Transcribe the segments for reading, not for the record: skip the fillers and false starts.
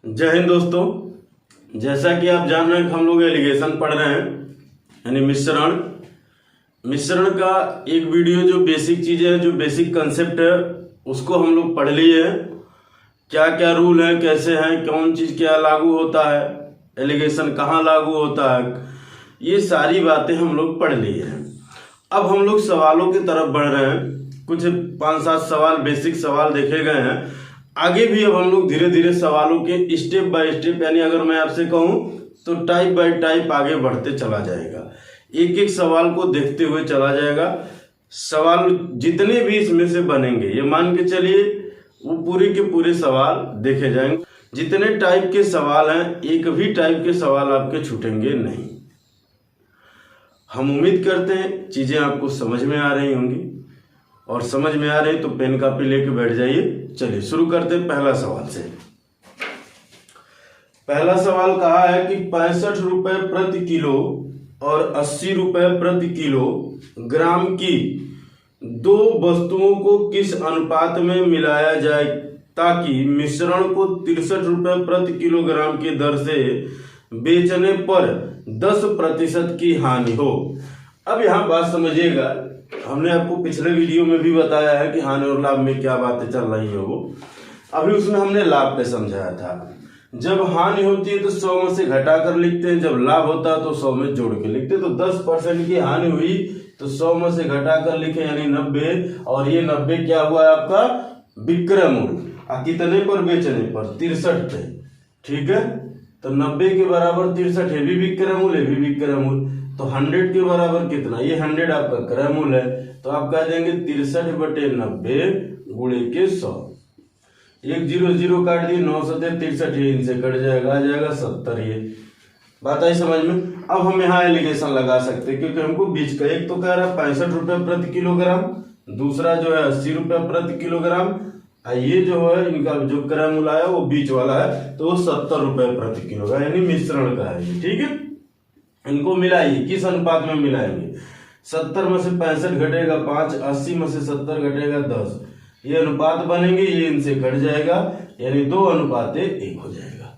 जय हिंद दोस्तों। जैसा कि आप जान रहे हैं कि हम लोग एलिगेशन पढ़ रहे हैं, यानी मिश्रण का एक वीडियो जो बेसिक चीज़ें हैं, जो बेसिक कंसेप्ट है, उसको हम लोग पढ़ लिए हैं। क्या क्या रूल है, कैसे हैं, कौन चीज़ क्या लागू होता है, एलिगेशन कहाँ लागू होता है, ये सारी बातें हम लोग पढ़ लिए हैं। अब हम लोग सवालों की तरफ बढ़ रहे हैं। कुछ 5-7 सवाल बेसिक सवाल देखे गए हैं। आगे भी अब हम लोग धीरे धीरे सवालों के स्टेप बाय स्टेप, यानी अगर मैं आपसे कहूं तो टाइप बाय टाइप आगे बढ़ते चला जाएगा। एक एक सवाल को देखते हुए चला जाएगा। सवाल जितने भी इसमें से बनेंगे, ये मान के चलिए वो पूरे के पूरे सवाल देखे जाएंगे। जितने टाइप के सवाल हैं, एक भी टाइप के सवाल आपके छूटेंगे नहीं। हम उम्मीद करते हैं चीज़ें आपको समझ में आ रही होंगी, और समझ में आ रही तो पेन कापी लेके बैठ जाइए। चलिए शुरू करते हैं पहला सवाल से। पहला सवाल कहा है कि 65 रुपए प्रति किलो और 80 रुपए प्रति किलो ग्राम की दो वस्तुओं को किस अनुपात में मिलाया जाए ताकि मिश्रण को 63 रुपए प्रति किलोग्राम की दर से बेचने पर 10% की हानि हो। अब यहां बात समझिएगा, हमने आपको पिछले वीडियो में भी बताया है कि हानि और लाभ में क्या बातें चल रही है। वो अभी उसमें हमने लाभ पे समझाया था। जब हानि होती है तो 100 में से घटा कर लिखते हैं, जब लाभ होता है तो 100 में जोड़ के लिखते हैं। तो 10% की हानि हुई तो 100 में से घटा कर लिखे, यानी 90। और ये 90 क्या हुआ है आपका विक्रय मूल्य। कितने पर बेचने पर? 63 पे। ठीक है, तो 90 के बराबर 63 है भी विक्रय मूल्य, भी विक्रय मूल्य। तो 100 के बराबर कितना? ये 100 आपका क्रय मूल्य है। तो आप कह देंगे 63/90 गुणे के 100। 1 0 0 काट दिए, 9 7 63, ये इनसे कट जाएगा, आ जाएगा 70। ये बात आई समझ में। अब हम यहाँ एलिगेशन लगा सकते हैं, क्योंकि हमको बीच का एक तो कह रहा है 65 रुपए प्रति किलोग्राम, दूसरा जो है 80 रुपए प्रति किलोग्राम, ये जो है इनका जो क्रय मूल्य है वो बीच वाला है, तो वो 70 रुपए प्रति किलोग्राम, यानी मिश्रण का है। ठीक है, इनको मिलाइए। किस अनुपात में मिलाएंगे? 70 में से 65 घटेगा 5, 80 में से 70 घटेगा 10। ये अनुपात बनेंगे, ये इनसे घट जाएगा, यानी 2:1 हो जाएगा।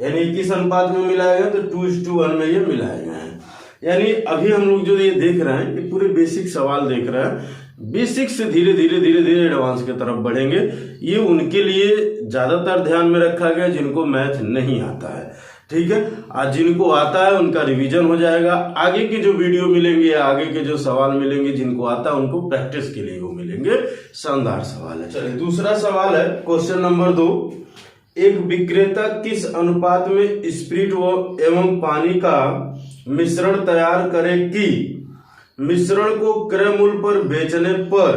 यानी किस अनुपात में मिलाएगा? तो 2:1 में ये मिलाए गए हैं। यानी अभी हम लोग जो ये देख रहे हैं, ये पूरे बेसिक सवाल देख रहे हैं। बेसिक से धीरे धीरे एडवांस की तरफ बढ़ेंगे। ये उनके लिए ज्यादातर ध्यान में रखा गया जिनको मैथ नहीं आता है। ठीक है, आज जिनको आता है उनका रिवीजन हो जाएगा। आगे के जो वीडियो मिलेंगे या आगे के जो सवाल मिलेंगे, जिनको आता है उनको प्रैक्टिस के लिए वो मिलेंगे। शानदार सवाल है। चलिए दूसरा सवाल है, क्वेश्चन नंबर 2। एक विक्रेता किस अनुपात में स्प्रिट एवं पानी का मिश्रण तैयार करे कि मिश्रण को क्रय मूल्य पर बेचने पर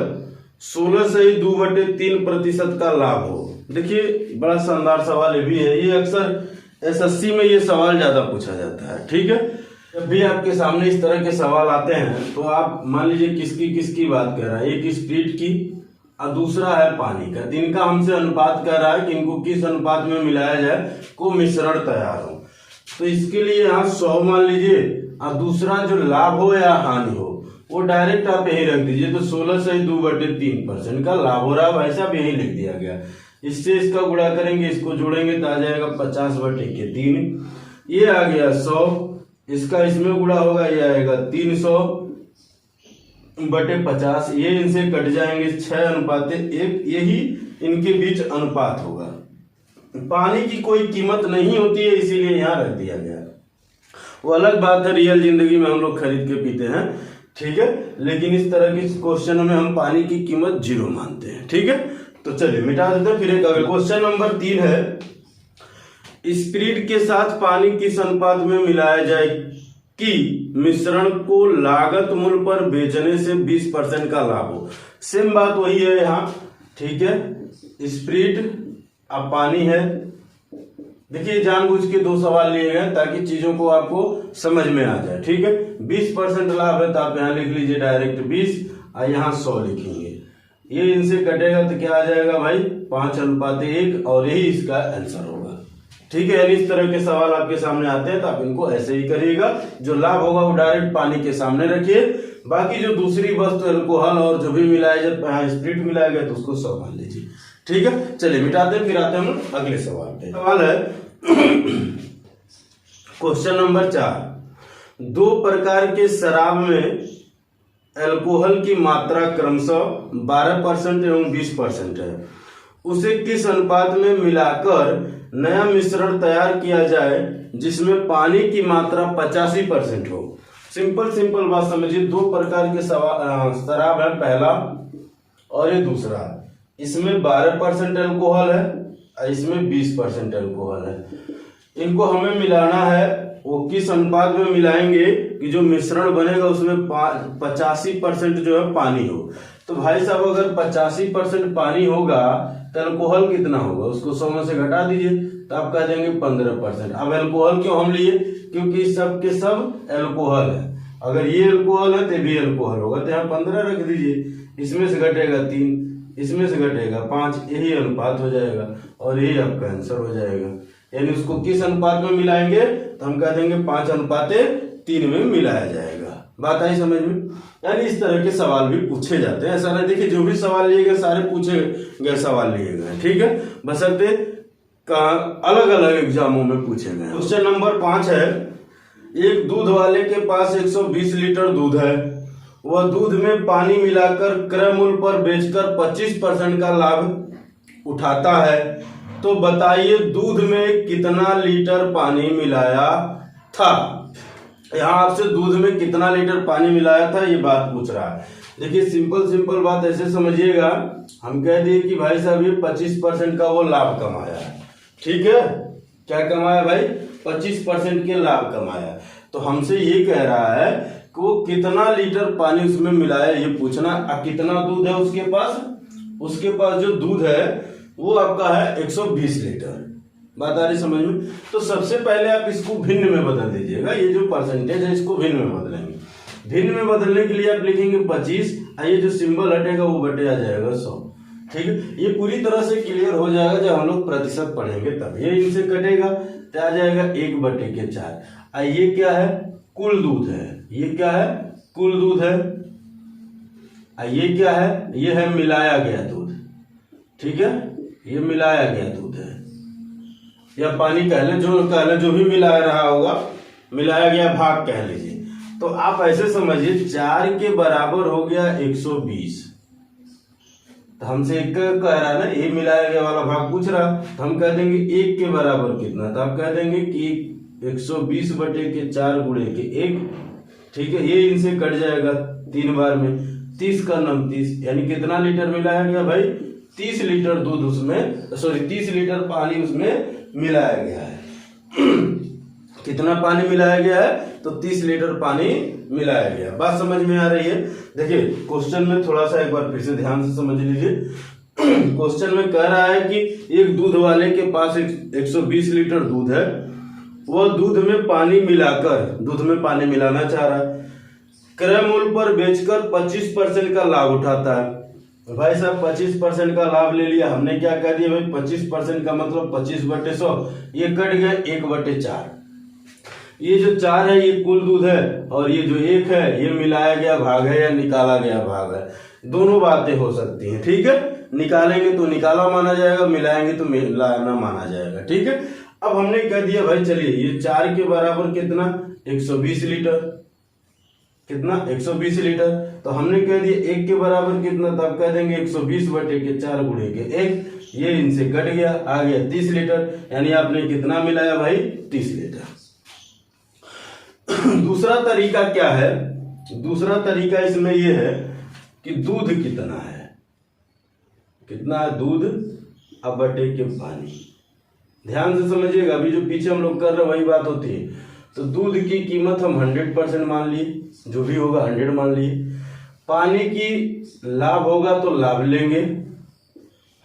16 से 2/3% का लाभ हो? देखिए बड़ा शानदार सवाल ये भी है। ये अक्सर एसएससी में ये सवाल ज्यादा पूछा जाता है। ठीक है, जब भी आपके सामने इस तरह के सवाल आते हैं तो आप मान लीजिए किसकी बात कर रहा है। एक स्प्रिट की और दूसरा है पानी का। इनका हमसे अनुपात कह रहा है कि इनको किस अनुपात में मिलाया जाए को मिश्रण तैयार हो। तो इसके लिए यहाँ 100 मान लीजिए, और दूसरा जो लाभ हो या हानि हो वो डायरेक्ट आप यही रख दीजिए। तो 16 से 2/3% का लाभ हो रहा है, वैसा भी यही लिख दिया गया। इससे इसका गुणा करेंगे, इसको जोड़ेंगे तो आ जाएगा 50/3। ये आ गया 100, इसका इसमें गुणा होगा, ये आएगा 300/50। ये इनसे कट जाएंगे 6:1, यही इनके बीच अनुपात होगा। पानी की कोई कीमत नहीं होती है, इसीलिए यहाँ रख दिया गया। वो अलग बात है, रियल जिंदगी में हम लोग खरीद के पीते हैं। ठीक है, लेकिन इस तरह के क्वेश्चनों में हम पानी की कीमत 0 मानते हैं। ठीक है, तो चलिए मिटा देते हैं। फिर एक अगला क्वेश्चन नंबर 3 है, स्प्रिट के साथ पानी किस अनुपात में मिलाया जाए कि मिश्रण को लागत मूल्य पर बेचने से 20% का लाभ हो? सेम बात वही है यहाँ। ठीक है, स्प्रिट अब पानी है। देखिए जानबूझ के 2 सवाल लिए गए ताकि चीजों को आपको समझ में आ जाए। ठीक है, 20% लाभ है तो आप यहाँ लिख लीजिए डायरेक्ट 20, और यहाँ 100 लिखेंगे। ये इनसे कटेगा तो क्या आ जाएगा भाई? 5:1, और यही इसका आंसर होगा। ठीक है, यानी इस तरह के सवाल आपके सामने आते हैं तो आप इनको ऐसे ही करिएगा। जो लाभ होगा वो डायरेक्ट पानी के सामने रखिए, बाकी जो दूसरी वस्तु अल्कोहल और जो भी मिलाया जाए, स्प्रिट मिलाया गया तो उसको 100 मान लीजिए। ठीक है, चलिए मिटाते हैं, फिर आते हैं हम अगले सवाल पे। सवाल है क्वेश्चन नंबर 4, दो प्रकार के शराब में अल्कोहल की मात्रा क्रमशः 12% एवं 20% है, उसे किस अनुपात में मिलाकर नया मिश्रण तैयार किया जाए जिसमें पानी की मात्रा 85% हो। सिंपल बात समझिए, दो प्रकार के शराब है, पहला और ये दूसरा। इसमें 12% अल्कोहल है और इसमें 20% अल्कोहल है। इनको हमें मिलाना है, वो किस अनुपात में मिलाएंगे कि जो मिश्रण बनेगा उसमें 85% जो है पानी हो। तो भाई साहब अगर 85% पानी होगा तो अल्कोहल कितना होगा, उसको 100 में से घटा दीजिए तो आप कह देंगे 15%। अब अल्कोहल क्यों हम लिए, क्योंकि सब के सब अल्कोहल है। अगर ये अल्कोहल है तो भी अल्कोहल होगा, तो यहाँ 15 रख दीजिए। इसमें से घटेगा 3, इसमें से घटेगा 5, यही अनुपात हो जाएगा और यही आपका आंसर हो जाएगा। यानी उसको किस अनुपात में मिलाएंगे तो हम कह देंगे 5:3 में मिलाया जाएगा। बात आई समझ में। यानी इस तरह के सवाल भी पूछे जाते हैं, ऐसा नहीं देखिए जो भी सवाल लिए गए सारे पूछे गए सवाल लिए गए, ठीक है, बशर्ते अलग अलग एग्जामों में पूछे गए। क्वेश्चन नंबर 5 है, एक दूध वाले के पास 120 लीटर दूध है, वह दूध में पानी मिलाकर क्रय मूल्य पर बेचकर 25% का लाभ उठाता है, तो बताइए दूध में कितना लीटर पानी मिलाया था। यहाँ आपसे दूध में कितना लीटर पानी मिलाया था ये बात पूछ रहा है। देखिए सिंपल बात ऐसे समझिएगा, हम कह दिए कि भाई साहब ये 25% का वो लाभ कमाया है, ठीक है, क्या कमाया भाई, 25% के लाभ कमाया। तो हमसे ये कह रहा है कि वो कितना लीटर पानी उसमें मिलाया ये पूछना। कितना दूध है उसके पास जो दूध है वो आपका है 120 लीटर। बात आ रही समझ में। तो सबसे पहले आप इसको भिन्न में बदल दीजिएगा, ये जो परसेंटेज है इसको भिन्न में बदलेंगे। भिन्न में बदलने के लिए आप लिखेंगे 25, ये जो सिंबल हटेगा वो बटे आ जाएगा 100, ठीक है। ये पूरी तरह से क्लियर हो जाएगा जब हम लोग प्रतिशत पढ़ेंगे तब। ये इनसे कटेगा तो आ जाएगा 1/4। ये क्या है, कुल दूध है, ये क्या है, कुल दूध है। ये क्या है, ये है मिलाया गया दूध, ठीक है, ये मिलाया गया दूध है, या पानी कह लें, जो भी मिला रहा होगा, मिलाया गया भाग कह लीजिए। तो आप ऐसे समझिए 4 के बराबर हो गया 120। तो हमसे एक कह रहा ना, ये मिलाया गया वाला भाग पूछ रहा, तो हम कह देंगे 1 के बराबर कितना, तो आप कह देंगे कि 120/4 × 1, ठीक है। ये इनसे कट जाएगा 3 बार में, 30 का 29, यानी कितना लीटर मिलाया गया भाई, 30 लीटर दूध उसमें, 30 लीटर पानी उसमें मिलाया गया है। कितना पानी मिलाया गया है, तो 30 लीटर पानी मिलाया गया। बात समझ में आ रही है। देखिए क्वेश्चन में थोड़ा सा एक बार फिर से ध्यान से समझ लीजिए। क्वेश्चन में कह रहा है कि एक दूध वाले के पास 120 लीटर दूध है, वह दूध में पानी मिलाना चाह रहा है, क्रय मूल्य पर बेचकर 25% का लाभ उठाता है। भाई साहब 25% का लाभ ले लिया हमने, क्या कह दिया भाई, 25% का मतलब 25/100, ये कट गया 1/4। ये जो 4 है ये कुल दूध है, और ये जो 1 है ये मिलाया गया भाग है या निकाला गया भाग है। दोनों बातें हो सकती हैं, ठीक है। निकालेंगे तो निकाला माना जाएगा, मिलाएंगे तो मिलाना माना जाएगा, ठीक है। अब हमने कह दिया भाई चलिए ये 4 के बराबर कितना, 120 लीटर, कितना 120 लीटर। तो हमने कह दिया 1 के बराबर कितना, तब कह देंगे 120/4 × 1, ये इनसे कट गया, आ गया 30 लीटर, यानी आपने कितना मिलाया भाई, 30 लीटर। दूसरा तरीका क्या है, दूसरा तरीका इसमें यह है कि दूध कितना है, दूध अब बटे के पानी। ध्यान से समझिएगा, अभी जो पीछे हम लोग कर रहे हैं वही बात होती है। तो दूध की कीमत हम 100% मान लिए, जो भी होगा 100 मान लिए। पानी की लाभ होगा तो लाभ लेंगे,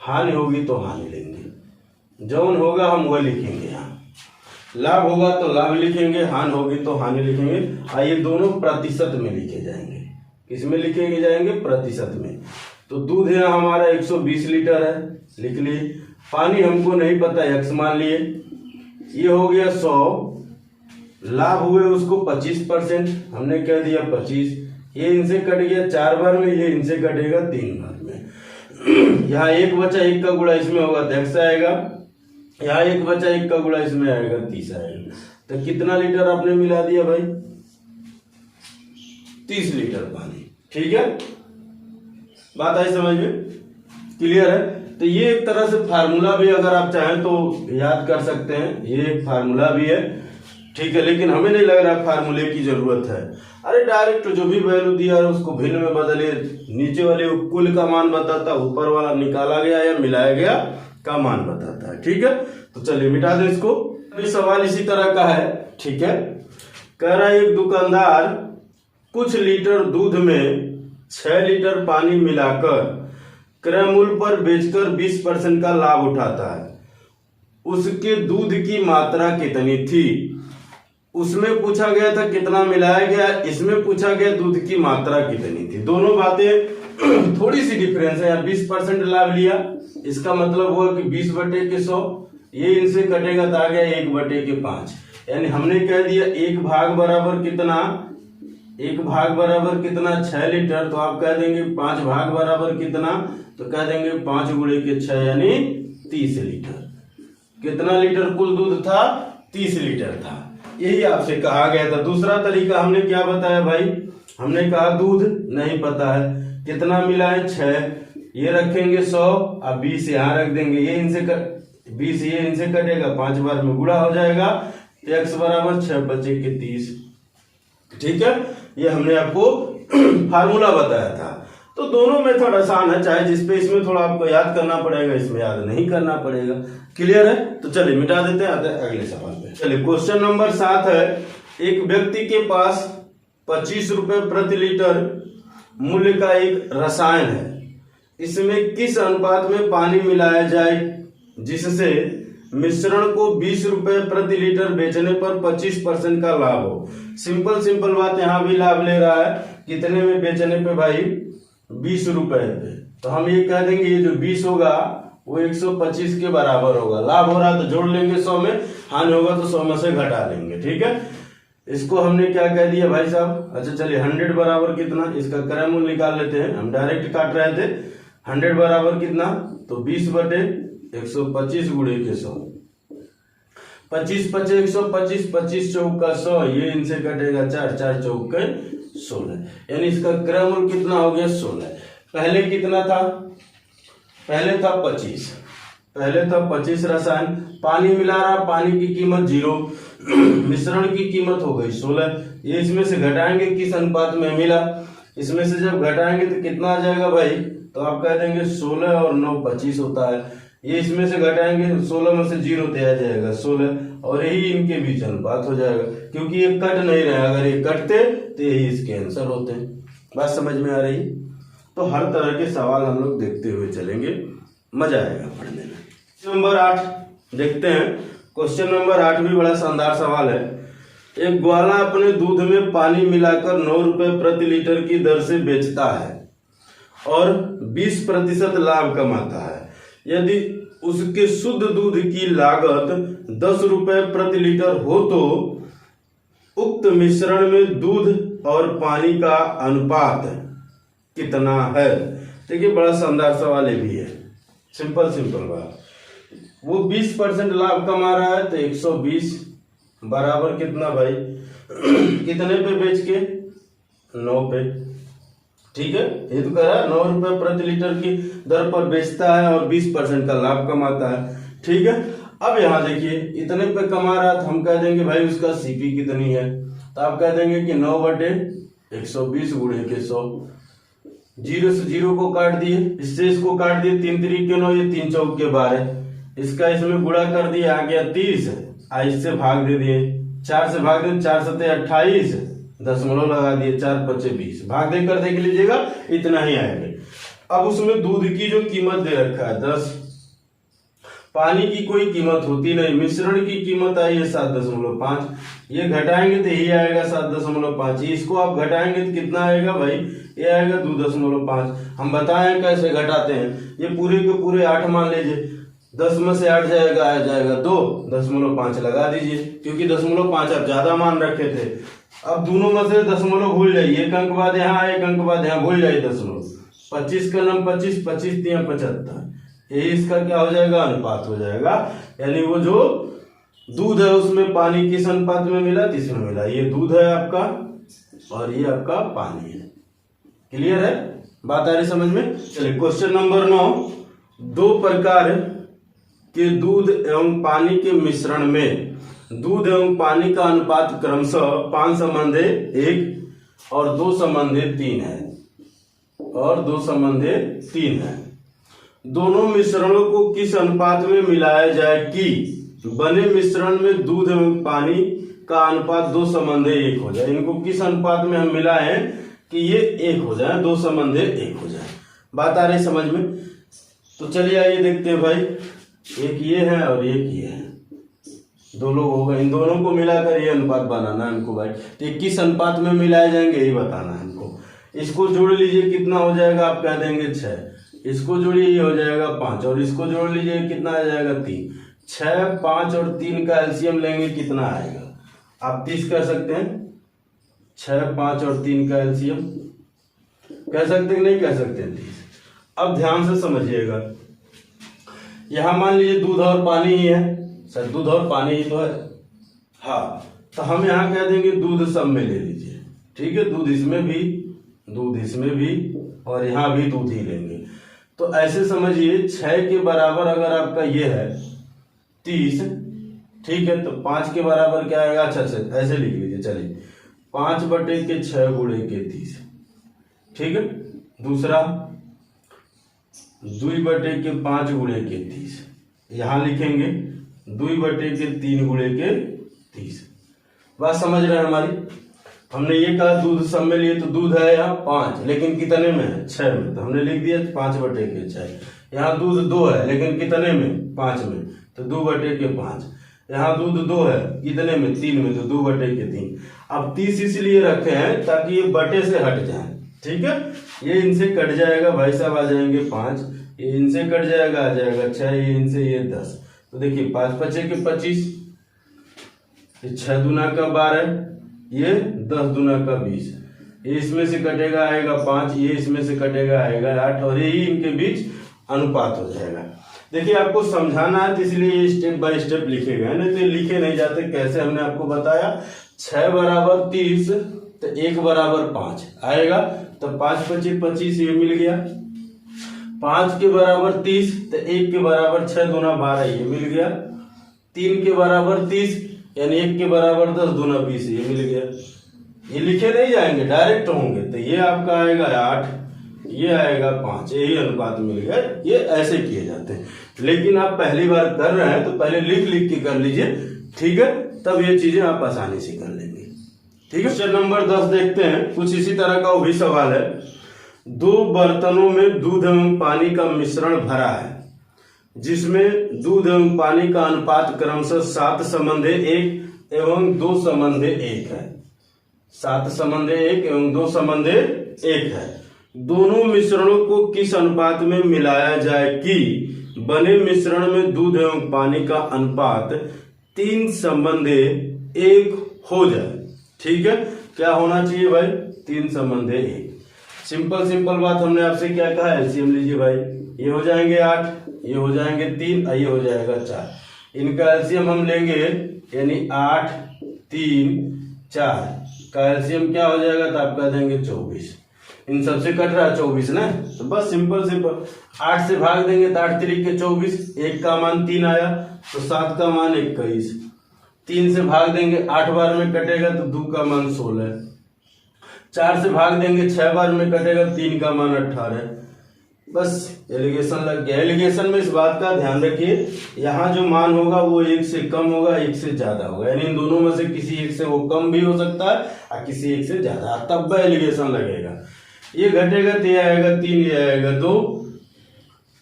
हानि होगी तो हानि लेंगे। जौन होगा हम वह लिखेंगे, यहाँ लाभ होगा तो लाभ लिखेंगे, हानि होगी तो हानि लिखेंगे। ये दोनों प्रतिशत में लिखे जाएंगे। किसमें लिखे जाएंगे, प्रतिशत में। तो दूध है हमारा 120 लीटर है, लिख लिए। पानी हमको नहीं पता, x मान लिए, ये हो गया 100। लाभ हुए उसको 25%, हमने कह दिया 25। ये इनसे कट गया 4 बार में, ये इनसे कटेगा 3 बार में। यहाँ 1/1 का गुणा इसमें होगा तो x आएगा, यहाँ 1/1 का गुणा इसमें आएगा 30 आएगा। तो कितना लीटर आपने मिला दिया भाई? 30 लीटर पानी। ठीक है, बात आई समझ में? क्लियर है? तो ये एक तरह से फार्मूला भी अगर आप चाहें तो याद कर सकते हैं, ये एक फार्मूला भी है। ठीक है, लेकिन हमें नहीं लग रहा फार्मूले की जरूरत है। अरे डायरेक्ट जो भी वैल्यू दिया है उसको भिन्न में बदलिए, नीचे वाले कुल का मान बताता, ऊपर वाला निकाला गया या मिलाया गया का मान बताता है। ठीक है, तो चलिए मिटा दें इसको। ये सवाल इसी तरह का है। ठीक है, कह रहा है एक दुकानदार कुछ लीटर दूध में 6 लीटर पानी मिलाकर क्रय मूल्य पर बेचकर 20% का लाभ उठाता है। उसके दूध की मात्रा कितनी थी? उसमें पूछा गया था कितना मिलाया गया, इसमें पूछा गया दूध की मात्रा कितनी थी। दोनों बातें थोड़ी सी डिफरेंस है। 20% लाभ लिया, इसका मतलब हुआ कि 20/100, ये इनसे कटेगा तो आ गया 1/5। यानी हमने कह दिया 1 भाग बराबर कितना, 1 भाग बराबर कितना 6 लीटर, तो आप कह देंगे 5 भाग बराबर कितना, तो कह देंगे 5 × 6 यानी 30 लीटर। कितना लीटर कुल दूध था? 30 लीटर था। यही आपसे कहा गया था। दूसरा तरीका हमने क्या बताया भाई? हमने कहा दूध नहीं पता है, कितना मिला है 6, ये रखेंगे 100 और 20 यहाँ रख देंगे, ये इनसे 20 ये इनसे कटेगा, 5 बार में गुणा हो जाएगा, तो x बराबर 6×5 = 30। ठीक है, ये हमने आपको फार्मूला बताया था। तो दोनों मेथड आसान है, चाहे जिसपे इसमें थोड़ा आपको याद करना पड़ेगा, इसमें याद नहीं करना पड़ेगा। क्लियर है? तो चलिए मिटा देते हैं, आते हैं अगले सवाल पे। चलिए क्वेश्चन नंबर 7 है, एक व्यक्ति के पास 25 रुपए प्रति लीटर मूल्य का एक रसायन है। इसमें किस अनुपात में पानी मिलाया जाए जिससे मिश्रण को 20 रुपए प्रति लीटर बेचने पर 25% का लाभ हो? सिंपल बात, यहाँ भी लाभ ले रहा है, कितने में बेचने पे भाई? 20 रुपए पे। तो हम ये कह देंगे ये जो 20 होगा वो 125 के बराबर होगा। लाभ हो रहा है तो जोड़ लेंगे 100 में, हानि होगा तो 100 में से घटा लेंगे। ठीक है, इसको हमने क्या कह दिया भाई साहब? अच्छा चलिए 100 बराबर कितना, इसका क्रय मूल्य निकाल लेते हैं, हम डायरेक्ट काट रहे थे। 100 बराबर कितना? तो 20/125 × 100, 25 × 5 = 125, 25 चौक का 100, ये इनसे कटेगा 4, 4 चौक के 16, यानी इसका क्रय मूल्य कितना हो गया? 16। पहले कितना था? पहले था 25 रसायन, पानी मिला रहा, पानी की कीमत 0, मिश्रण की कीमत हो गई 16। ये इसमें से घटाएंगे किस अनुपात में मिला, इसमें से जब घटाएंगे तो कितना आ जाएगा भाई? तो आप कह देंगे 16 और 9 25 होता है। ये इसमें से घटाएंगे, 16 में से 0 दिया जाएगा 16, और यही इनके बीच अनुपात हो जाएगा, क्योंकि ये कट नहीं रहे। अगर ये कटते तो यही इसके आंसर होते हैं। बात समझ में आ रही? तो हर तरह के सवाल हम लोग देखते हुए चलेंगे, मजा आएगा पढ़ने में। नंबर 8 देखते हैं। क्वेश्चन नंबर 8 भी बड़ा शानदार सवाल है। एक ग्वाला अपने दूध में पानी मिलाकर 9 रुपए प्रति लीटर की दर से बेचता है और 20% लाभ कमाता है। यदि उसके शुद्ध दूध की लागत 10 रुपए प्रति लीटर हो तो उक्त मिश्रण में दूध और पानी का अनुपात कितना है? देखिए बड़ा शानदार सवाल ये भी है, सिंपल बात। वो 20% लाभ कमा रहा है तो 120 बराबर कितना भाई? कितने पे बेच के? 9 पे। ठीक है, ये तो कह रहा है 9 रुपए प्रति लीटर की दर पर बेचता है और 20% का लाभ कमाता है। ठीक है, अब यहाँ देखिए इतने पे कमा रहा था, हम कह देंगे भाई उसका सीपी कितनी है, तो आप कह देंगे कि 9/120 × 100। 0 से 0 को काट दिए, इससे इसको काट दिए, 3 3 के 9, ये 3 चौक के 12, इसका इसमें गुणा कर दिया, आ गया 30, इससे भाग दे दिए, 4 से भाग दे, 4 7 28, दशमलव लगा दिए, 4 5 20, भाग देकर देख लीजिएगा इतना ही आएगा। अब उसमें दूध की जो कीमत दे रखा है 10, पानी की कोई कीमत होती नहीं, मिश्रण की कीमत आई है 7.5, ये घटाएंगे तो यही आएगा 7.5, इसको आप घटाएंगे तो कितना आएगा भाई? ये आएगा 2.5। हम बताएं कैसे घटाते हैं। ये पूरे के पूरे 8 मान लीजिए, 10 में से 8 जाएगा, आ जाएगा 2.5 लगा दीजिए, क्योंकि 0.5 आप ज्यादा मान रखे थे। अब दोनों में से दशमलव भूल जाइए, एक अंक बाद यहाँ, एक अंक बाद यहाँ, भूल जाइए दशमलव, 25 का नाम 25, 25 तिया 75, ये इसका क्या हो जाएगा, अनुपात हो जाएगा। यानी वो जो दूध है उसमें पानी किस अनुपात में मिला, 30 में मिला। ये दूध है आपका और ये आपका पानी है। क्लियर है, बात आ रही समझ में। चलिए क्वेश्चन नंबर 9, 2 प्रकार के दूध एवं पानी के मिश्रण में दूध एवं पानी का अनुपात क्रमशः 5:1 और 2:3 है, और 2:3 है। दोनों मिश्रणों को किस अनुपात में मिलाया जाए कि बने मिश्रण में दूध एवं पानी का अनुपात 2:1 हो जाए। इनको किस अनुपात में हम मिलाएं कि ये 1 हो जाए, 2:1 हो जाए। बात आ रही समझ में। तो चलिए आइए देखते हैं भाई, एक ये है और एक ये है, दो लोग हो गए, इन दोनों को मिलाकर ये अनुपात बनाना है हमको भाई। तो किस अनुपात में मिलाए जाएंगे यही बताना है हमको। इसको जोड़ लीजिए, कितना हो जाएगा, आप कह देंगे 6, इसको जोड़िए ये हो जाएगा 5, और इसको जोड़ लीजिए कितना आ जाएगा 3। 6, 5 और 3 का एलसीएम लेंगे कितना आएगा, आप 30 कह सकते हैं। 6, 5 और 3 का एलसीएम कह सकते हैं, नहीं कह सकते 30। अब ध्यान से समझिएगा, यहां मान लीजिए दूध और पानी ही है, सर दूध और पानी ही तो है, हाँ, तो हम यहाँ कह देंगे दूध सब में ले लीजिए, ठीक है, दूध इसमें भी, दूध इसमें भी, और यहाँ भी दूध ही लेंगे। तो ऐसे समझिए 6 के बराबर अगर आपका ये है 30, ठीक है, तो 5 के बराबर क्या आएगा, अच्छा अच्छा ऐसे लिख लीजिए, चलिए 5/6 × 30, ठीक है। दूसरा 2/5 × 30, यहाँ लिखेंगे 2/3 × 30। बात समझ रहे हैं हमारी। हमने ये कहा दूध सब में लिए, तो दूध है यहाँ 5, लेकिन कितने में है, 6 में, तो हमने लिख दिया 5/6। यहाँ दूध 2 है, लेकिन कितने में, 5 में, तो 2/5। यहाँ दूध 2 है, कितने में, 3 में, तो 2/3। अब 30 इसलिए रखे हैं ताकि ये बटे से हट जाए, ठीक है। ये इनसे कट जाएगा भाई साहब, आ जाएंगे 5, ये इनसे कट जाएगा, आ जाएगा 6, ये इनसे ये 10। तो देखिए 5×5 = 25, 6 दूना का 12, ये 10 दूना का 20, ये इसमें से कटेगा आएगा 5, ये इसमें से कटेगा आएगा 8, और यही इनके बीच अनुपात हो जाएगा। देखिए आपको समझाना है तो इसलिए ये स्टेप बाय स्टेप लिखे गए, नहीं तो लिखे नहीं जाते। कैसे, हमने आपको बताया 6 = 30, तो 1 = 5 आएगा, तो 5×5 = 25, ये मिल गया। 5 के बराबर 30, तो 1 के बराबर 6 दूना 12, ये मिल गया। 3 के बराबर 30, यानी 1 के बराबर 10 दूना 20, ये मिल गया। ये लिखे नहीं जाएंगे, डायरेक्ट होंगे। तो ये आपका आएगा 8, ये आएगा 5, यही अनुपात मिल गया। ये ऐसे किए जाते हैं, लेकिन आप पहली बार कर रहे हैं तो पहले लिख लिख के कर लीजिए, ठीक है, तब ये चीजें आप आसानी से कर लेंगे, ठीक है। क्वेश्चन नंबर 10 देखते हैं, कुछ इसी तरह का वो भी सवाल है। 2 बर्तनों में दूध एवं पानी का मिश्रण भरा है, जिसमें दूध एवं पानी का अनुपात क्रमशः 7:1 एवं 2:1 है। 7:1 एवं 2:1 है। दोनों मिश्रणों को किस अनुपात में मिलाया जाए कि बने मिश्रण में दूध एवं पानी का अनुपात 3:1 हो जाए, ठीक है। क्या होना चाहिए भाई, 3:1। सिंपल बात, हमने आपसे क्या कहा, एलसीएम लीजिए भाई। ये हो जाएंगे 8, ये हो जाएंगे 3, ये हो जाएगा 4। इनका एलसीएम हम लेंगे, यानी 8, 3, 4 का एलसीएम क्या हो जाएगा, तो आप कह देंगे 24। इन सबसे कट रहा है 24 ना, तो बस सिंपल 8 से भाग देंगे तो 8 3 के 24, 1 का मान 3 आया, तो 7 का मान 21। 3 से भाग देंगे 8 बार में कटेगा, तो 2 का मान 16। 4 से भाग देंगे 6 बार में कटेगा, 3 का मान 18। बस एलिगेशन लग गया। एलिगेशन में इस बात का ध्यान रखिए, यहाँ जो मान होगा वो 1 से कम होगा, 1 से ज्यादा होगा, यानी इन दोनों में से किसी एक से वो कम भी हो सकता है और किसी एक से ज्यादा, तब वह एलिगेशन लगेगा। ये घटेगा तो ये आएगा 3, ये आएगा 2,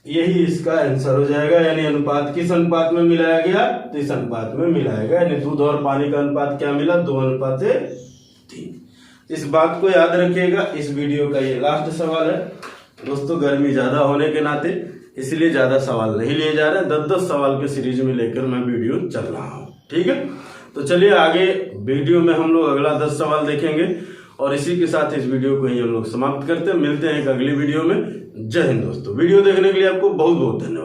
यही इसका आंसर हो जाएगा। यानी अनुपात किस अनुपात में मिलाया गया, तो इस अनुपात में मिलाया गया। यानी दूध और पानी का अनुपात क्या मिला, 2:3। इस बात को याद रखिएगा। इस वीडियो का ये लास्ट सवाल है दोस्तों। गर्मी ज्यादा होने के नाते इसलिए ज्यादा सवाल नहीं लिए जा रहे, 10-10 सवाल के सीरीज में लेकर मैं वीडियो चल रहा हूँ, ठीक है। तो चलिए आगे वीडियो में हम लोग अगला 10 सवाल देखेंगे, और इसी के साथ इस वीडियो को ही हम लोग समाप्त करते हैं। मिलते हैं एक अगली वीडियो में। जय हिंद दोस्तों। वीडियो देखने के लिए आपको बहुत बहुत धन्यवाद।